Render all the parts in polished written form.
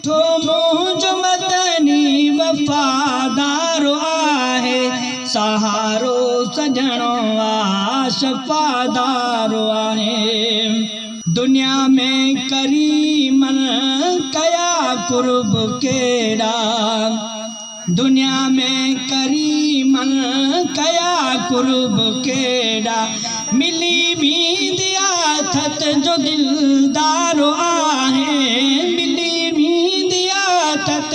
मिठो मुंहिंजो मदनी वफ़ादारो आहे, सहारो सजणो आ शफ़ादारो आहे। दुनिया में करीमन कया कुर्ब केड़ा, दुनिया में करीमन कया कुर्ब केड़ा, मिली भी दिया थत जो दिलदारो आहे, मिली भी दिया थत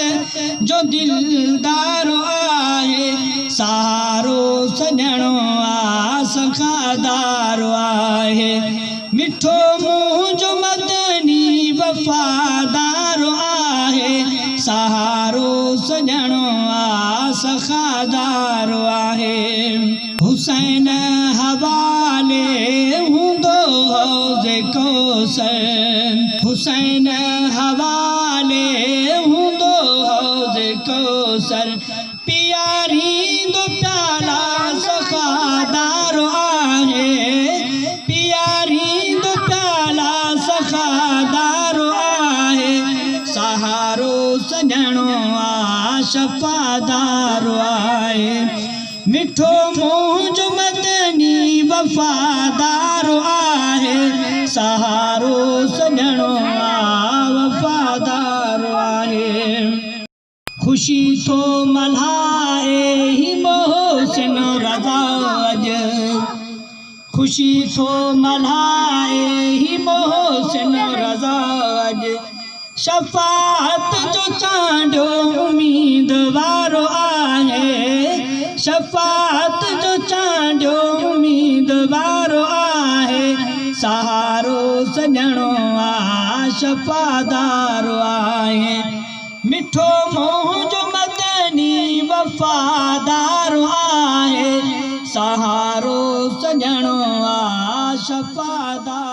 जो दिलदारो आहे, सहारो सजणो आ सखादारो आहे। मिठो मुंहिंजो मदनी वफ़ादारो आहे, सहारो सजणो आ सखादारो आहे। हुसैन हवाले हूंदो हौज़े कौसर, हुसैन हवाले हूंदो हौज़े कौसर, पियारींदो प्याला सखादारो आहे, पियारींदो प्याला सखादारो आहे, सहारो सजणो आ शफ़ादारो आहे। मिठो मुंहिंजो मदनी वफ़ादारो आहे, सहारो सजणो आ वफ़ादारो आहे। खुशी तो मल्हाए ही मोहसिन रज़ा अॼु, खुशी तो मल्हाए ही मोहसिन रज़ा अॼु, शफ़ाअत जो चांडो उम्मीदवारो आहे, शफ़ाअत जो चांडो उम्मीदवारो आहे, सहारो सजणो आ शफ़ादारो आहे। मिठो मुंहिंजो मदनी वफ़ादारो आहे, सहारो सजणो आ शफ़ादारो